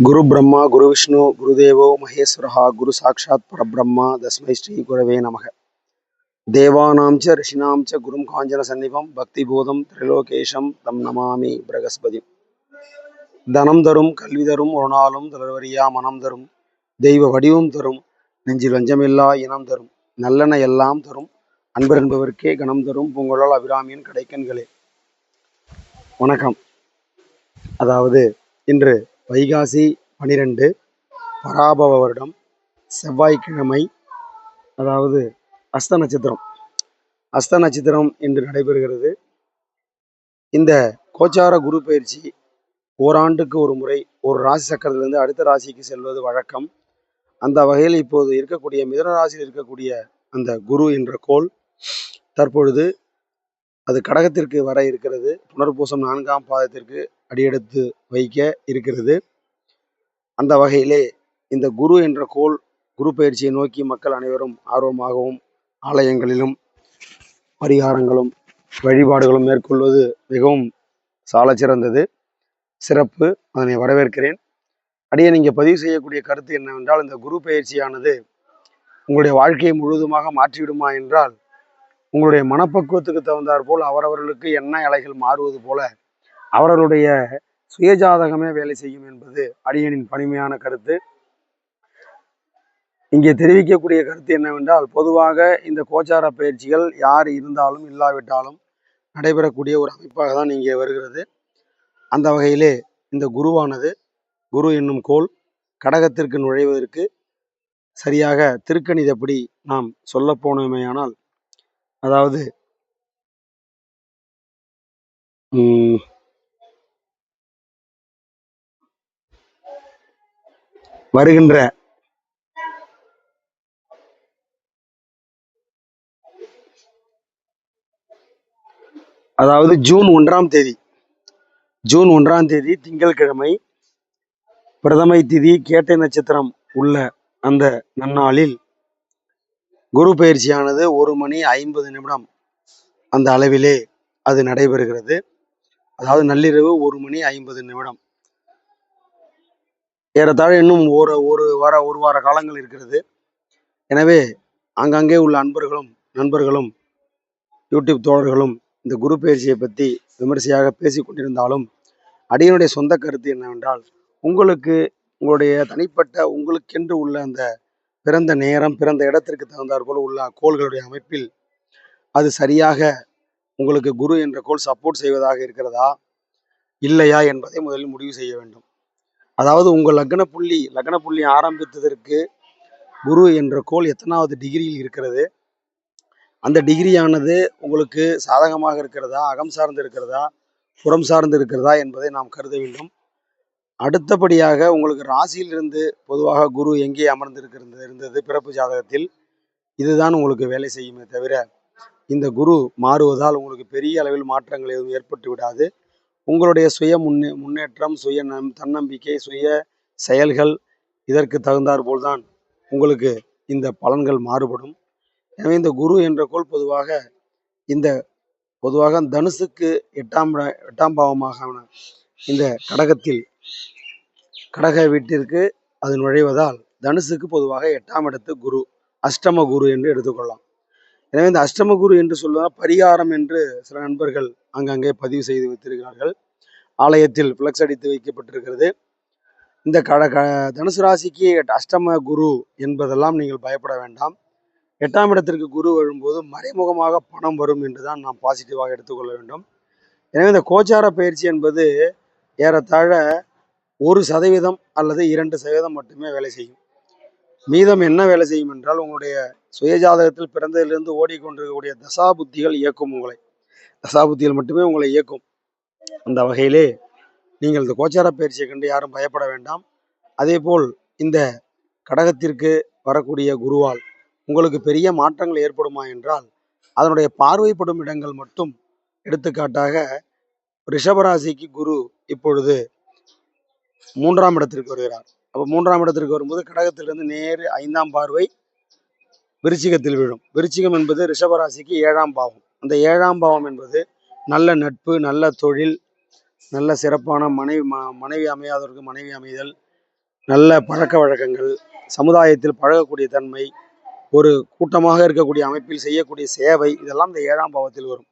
குரு பிரம்மா குரு விஷ்ணு குருதேவோ மகேஸ்வரஹா குரு சாட்சாத் பரபிரம்மா தஸ்மை ஸ்ரீ குரவே நமக. தேவானாம் ச ரிஷினாம் ச குரும் காஞ்சன சந்நிபம் பக்தி போதம் திரிலோகேஷம் தம் நமாமி பிரகஸ்பதி. தனம் தரும் கல்வி தரும் ஒரு நாளும் தளர்வரியா மனம் தரும் தெய்வ வடிவம் தரும் நெஞ்சில் வஞ்சமில்லா இனம் தரும் நல்லென எல்லாம் தரும் அன்பர் என்பவர்க்கே கணம் தரும் பூங்குழல் அபிராமியின் கடைக்கண்களே வணக்கம். அதாவது இன்று வைகாசி 12 பராபவ வருடம் செவ்வாய்க்கிழமை, அதாவது அஸ்த நட்சத்திரம் இன்று நடைபெறுகிறது. இந்த கோச்சார குரு பயிற்சி ஓராண்டுக்கு ஒரு முறை ஒரு ராசி சக்கரத்திலிருந்து அடுத்த ராசிக்கு செல்வது வழக்கம். அந்த வகையில் இப்போது இருக்கக்கூடிய மிதுன ராசியில் இருக்கக்கூடிய அந்த குரு என்ற கோள் தற்பொழுது அது கடகத்திற்கு வர இருக்கிறது. புனர்பூசம் 4ஆம் பாதத்திற்கு அடியெடுத்து வைக்க இருக்கிறது. அந்த வகையிலே இந்த குரு என்ற கோள் குரு பயிற்சியை நோக்கி மக்கள் அனைவரும் ஆர்வமாகவும் ஆலயங்களிலும் பரிகாரங்களும் வழிபாடுகளும் மேற்கொள்வது மிகவும் சாலச்சிறந்தது, சிறப்பு. அதனை வரவேற்கிறேன். அடியே நீங்கள் பதிவு செய்யக்கூடிய கருத்து என்னவென்றால், இந்த குரு பயிற்சியானது உங்களுடைய வாழ்க்கையை முழுவதுமாக மாற்றிவிடுமா என்றால், உங்களுடைய மனப்பக்குவத்துக்கு தகுந்தாற் போல் அவரவர்களுக்கு எண்ணெய் அலைகள் மாறுவது போல அவர்களுடைய சுயஜாதகமே வேலை செய்யும் என்பது அடியனின் பணிமையான கருத்து. இங்கே தெரிவிக்கக்கூடிய கருத்து என்னவென்றால், பொதுவாக இந்த கோச்சார பயிற்சிகள் யார் இருந்தாலும் இல்லாவிட்டாலும் நடைபெறக்கூடிய ஒரு அமைப்பாக தான் இங்கே வருகிறது. அந்த வகையிலே இந்த குருவானது, குரு என்னும் கோள் கடகத்திற்கு நுழைவதற்கு சரியாக திருக்கணிதப்படி நாம் சொல்ல போனோமேயானால், அதாவது வருகின்ற அதாவது ஜூன் 1ஆம் தேதி திங்கட்கிழமை பிரதமை திதி கேட்டை நட்சத்திரம் உள்ள அந்த நன்னாளில் குரு பயிற்சியானது 1:50 அந்த அளவிலே அது நடைபெறுகிறது. அதாவது நள்ளிரவு 1:50. ஏறத்தாழ இன்னும் ஒரு வார காலங்கள் இருக்கிறது. எனவே அங்கங்கே உள்ள நண்பர்களும் யூடியூப் தோழர்களும் இந்த குரு பயிற்சியை பற்றி விமர்சையாக பேசி கொண்டிருந்தாலும், அடியனுடைய சொந்த கருத்து என்னவென்றால், உங்களுடைய தனிப்பட்ட உங்களுக்கென்று உள்ள அந்த பிறந்த நேரம், பிறந்த இடத்திற்கு தகுந்தாற்போல் உள்ள கோள்களுடைய அமைப்பில் அது சரியாக உங்களுக்கு குரு என்ற கோள் சப்போர்ட் செய்வதாக இருக்கிறதா இல்லையா என்பதை முதலில் முடிவு செய்ய வேண்டும். அதாவது உங்கள் லக்ன புள்ளி ஆரம்பித்ததற்கு குரு என்ற கோள் எத்தனாவது டிகிரியில் இருக்கிறது, அந்த டிகிரியானது உங்களுக்கு சாதகமாக இருக்கிறதா, அகம் சார்ந்து இருக்கிறதா, புறம் சார்ந்து இருக்கிறதா என்பதை நாம் கருத வேண்டும். அடுத்தபடியாக உங்களுக்கு ராசியிலிருந்து பொதுவாக குரு எங்கே இருந்தது பிறப்பு ஜாதகத்தில், இதுதான் உங்களுக்கு வேலை செய்யுமே தவிர, இந்த குரு மாறுவதால் உங்களுக்கு பெரிய அளவில் மாற்றங்கள் எதுவும் ஏற்பட்டு விடாது. உங்களுடைய சுய முன்னேற்றம், தன்னம்பிக்கை, சுய செயல்கள் இதற்கு தகுந்தாற் போல்தான் உங்களுக்கு இந்த பலன்கள் மாறுபடும். எனவே இந்த குரு என்ற கோள் பொதுவாக தனுசுக்கு 8ஆம் பாவமாக இந்த கடக வீட்டிற்கு அது நுழைவதால் தனுசுக்கு பொதுவாக 8ஆம் இடத்து குரு அஷ்டம குரு என்று எடுத்துக்கொள்ளலாம். எனவே இந்த அஷ்டம குரு என்று சொல்வதால் பரிகாரம் என்று சில நண்பர்கள் அங்கங்கே பதிவு செய்து வைத்திருக்கிறார்கள். ஆலயத்தில் ஃப்ளக்ஸ் அடித்து வைக்கப்பட்டிருக்கிறது. இந்த தனுசு ராசிக்கு அஷ்டம குரு என்பதெல்லாம் நீங்கள் பயப்பட வேண்டாம். 8ஆம் இடத்திற்கு குரு வரும்போது மறைமுகமாக பணம் வரும் என்றுதான் நாம் பாசிட்டிவாக எடுத்துக்கொள்ள வேண்டும். எனவே இந்த கோச்சார பயிற்சி என்பது ஏறத்தாழ 1% அல்லது 2% மட்டுமே வேலை செய்யும். மீதம் என்ன வேலை செய்யும் என்றால், உங்களுடைய சுயஜாதகத்தில் பிறந்ததிலிருந்து ஓடிக்கொண்டிருக்கக்கூடிய தசாபுத்திகள் இயக்கும். தசாபுத்திகள் மட்டுமே உங்களை இயக்கும். அந்த வகையிலே நீங்கள் இந்த கோச்சார பயிற்சியை கண்டு யாரும் பயப்பட வேண்டாம். அதே போல் இந்த கடகத்திற்கு வரக்கூடிய குருவால் உங்களுக்கு பெரிய மாற்றங்கள் ஏற்படுமா என்றால், அதனுடைய பார்வைப்படும் இடங்கள் மட்டும். எடுத்துக்காட்டாக ரிஷபராசிக்கு குரு இப்பொழுது 3ஆம் இடத்திற்கு வருகிறார். அப்போ 3ஆம் இடத்திற்கு வரும்போது கடகத்திலிருந்து நேர் 5ஆம் பார்வை விருச்சிகத்தில் விழும். விருச்சிகம் என்பது ரிஷபராசிக்கு 7ஆம் பாவம். அந்த 7ஆம் பாவம் என்பது நல்ல நட்பு, நல்ல தொழில், நல்ல சிறப்பான மனைவி அமையாதவருக்கு மனைவி அமைதல், நல்ல பழக்க வழக்கங்கள், சமுதாயத்தில் பழகக்கூடிய தன்மை, ஒரு கூட்டமாக இருக்கக்கூடிய அமைப்பில் செய்யக்கூடிய சேவை, இதெல்லாம் இந்த 7ஆம் பாவத்தில் வரும்.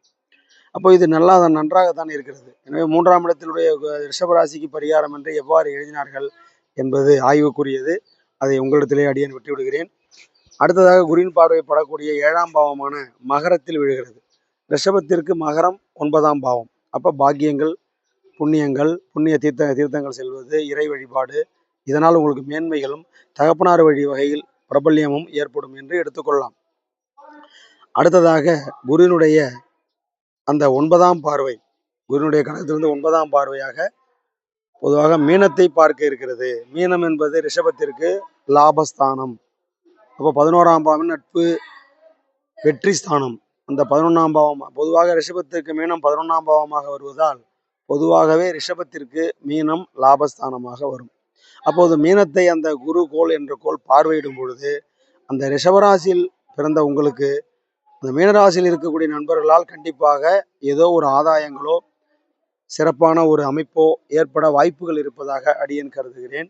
அப்போ இது நன்றாகத்தான் இருக்கிறது. எனவே 3ஆம் இடத்திலுடைய ரிஷபராசிக்கு பரிகாரம் என்று எவ்வாறு எழுதினார்கள் என்பது ஆய்வுக்குரியது. அதை உங்களிடத்திலே அடியேன் விட்டு விடுகிறேன். அடுத்ததாக குருவின் பார்வை படக்கூடிய 7ஆம் பாவமான மகரத்தில் விழுகிறது. ரிஷபத்திற்கு மகரம் 9ஆம் பாவம். அப்போ பாக்கியங்கள், புண்ணியங்கள், புண்ணிய தீர்த்தங்கள் செல்வது, இறை வழிபாடு, இதனால் உங்களுக்கு மேன்மைகளும் தகப்பனார் வழி வகையில் பிரபல்யமும் ஏற்படும் என்று எடுத்துக்கொள்ளலாம். அடுத்ததாக குருவினுடைய அந்த 9ஆம் பார்வை, குருவினுடைய கணத்திலிருந்து 9ஆம் பார்வையாக பொதுவாக மீனத்தை பார்க்க இருக்கிறது. மீனம் என்பது ரிஷபத்திற்கு லாபஸ்தானம். அப்போ 11ஆம் பாவம் நட்பு, வெற்றி ஸ்தானம். அந்த 11ஆம் பாவம் பொதுவாக ரிஷபத்திற்கு மீனம் 11ஆம் பாவமாக வருவதால் பொதுவாகவே ரிஷபத்திற்கு மீனம் லாபஸ்தானமாக வரும். அப்போது மீனத்தை அந்த குரு கோள் என்ற கோள் பார்வையிடும் பொழுது அந்த ரிஷபராசியில் பிறந்த உங்களுக்கு அந்த மீனராசியில் இருக்கக்கூடிய நண்பர்களால் கண்டிப்பாக ஏதோ ஒரு ஆதாயங்களோ சிறப்பான ஒரு அமைப்போ ஏற்பட வாய்ப்புகள் இருப்பதாக அடியேன் கருதுகிறேன்.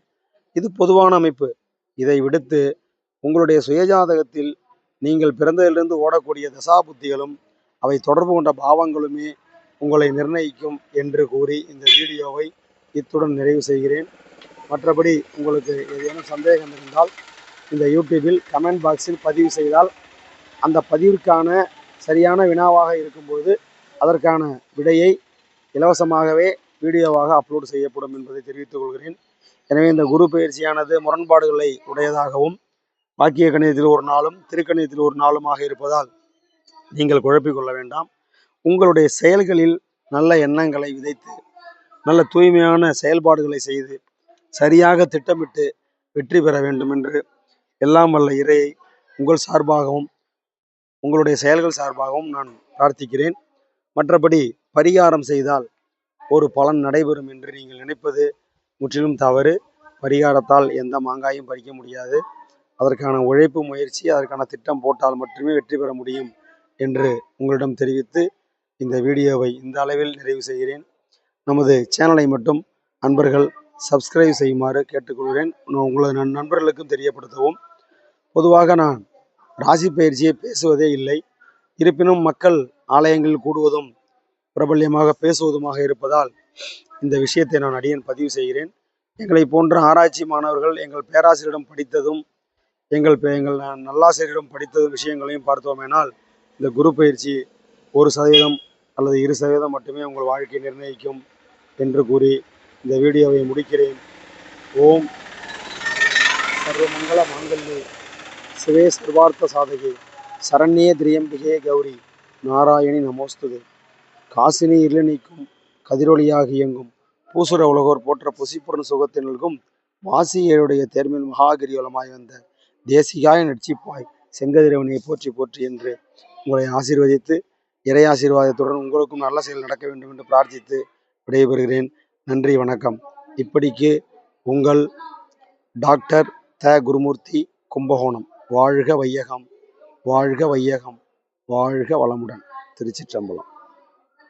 இது பொதுவான அமைப்பு. இதை விடுத்து உங்களுடைய சுயஜாதகத்தில் நீங்கள் பிறந்ததிலிருந்து ஓடக்கூடிய தசாபுத்திகளும் அவை தொடர்பு கொண்ட பாவங்களுமே உங்களை நிர்ணயிக்கும் என்று கூறி இந்த வீடியோவை இத்துடன் நிறைவு செய்கிறேன். மற்றபடி உங்களுக்கு ஏதேனும் சந்தேகம் இருந்தால் இந்த யூடியூபில் கமெண்ட் பாக்ஸில் பதிவு செய்தால் அந்த பதிவிற்கான சரியான வினாவாக இருக்கும்போது அதற்கான விடையை இலவசமாகவே வீடியோவாக அப்லோட் செய்யப்படும் என்பதை தெரிவித்துக் கொள்கிறேன். எனவே இந்த குரு பயிற்சியானது முரண்பாடுகளை உடையதாகவும் வாக்கிய கணிதத்தில் ஒரு நாளும் திருக்கணிதத்தில் ஒரு நாளுமாக இருப்பதால் நீங்கள் குழப்பிக்கொள்ள வேண்டாம். உங்களுடைய செயல்களில் நல்ல எண்ணங்களை விதைத்து நல்ல தூய்மையான செயல்பாடுகளை செய்து சரியாக திட்டமிட்டு வெற்றி பெற வேண்டும் என்று எல்லாம் வல்ல இறையை உங்கள் சார்பாகவும் உங்களுடைய செயல்கள் சார்பாகவும் நான் பிரார்த்திக்கிறேன். மற்றபடி பரிகாரம் செய்தால் ஒரு பலன் நடைபெறும் என்று நீங்கள் நினைப்பது முற்றிலும் தவறு. பரிகாரத்தால் எந்த மாங்காயும் பறிக்க முடியாது. அதற்கான உழைப்பு, முயற்சி, அதற்கான திட்டம் போட்டால் மட்டுமே வெற்றி பெற முடியும் என்று உங்களிடம் தெரிவித்து இந்த வீடியோவை இந்த அளவில் நிறைவு செய்கிறேன். நமது சேனலை மட்டும் நண்பர்கள் சப்ஸ்கிரைப் செய்யுமாறு கேட்டுக்கொள்கிறேன். உங்களது நண்பர்களுக்கும் தெரியப்படுத்தவும். பொதுவாக நான் ராசி பயிற்சியை பேசுவதே இல்லை. இருப்பினும் மக்கள் ஆலயங்களில் கூடுவதும் பிரபல்யமாக பேசுவதுமாக இருப்பதால் இந்த விஷயத்தை நான் அடியேன் பதிவு செய்கிறேன். எங்களை போன்ற ஆராய்ச்சி மாணவர்கள் எங்கள் பேராசிரியரிடம் படித்ததும் எங்கள் நல்லாசிரியரிடம் படித்ததும் விஷயங்களையும் பார்த்தோமேனால் இந்த குரு பயிற்சி 1% அல்லது 2% மட்டுமே உங்கள் வாழ்க்கையை நிர்ணயிக்கும் என்று கூறி இந்த வீடியோவை முடிக்கிறேன். ஓம் சர்வமங்கள மாங்கல்யே சிவே சர்வார்த்த சாதகே சரண்யே திரியம்பிகே கௌரி நாராயணி நமோஸ்துதே. காசினி இருள நீக்கும் கதிரொலியாக இயங்கும் பூசுர உலகோர் போற்ற புசிப்புடன் சுகத்தை நல்கும் வாசியருடைய தேர்மில் மகாகிரிவலமாய் வந்த தேசிகாய நட்சிப்பாய் செங்கதிரவனையை போற்றி போற்றி என்று உங்களை ஆசீர்வதித்து இறை ஆசீர்வாதத்துடன் உங்களுக்கும் நல்ல செயல் நடக்க வேண்டும் என்று பிரார்த்தித்து விடைபெறுகிறேன். நன்றி, வணக்கம். இப்படிக்கு உங்கள் டாக்டர் த. குருமூர்த்தி, கும்பகோணம். வாழ்க வையகம், வாழ்க வையகம், வாழ்க வளமுடன். திருச்சிற்றம்பலம்.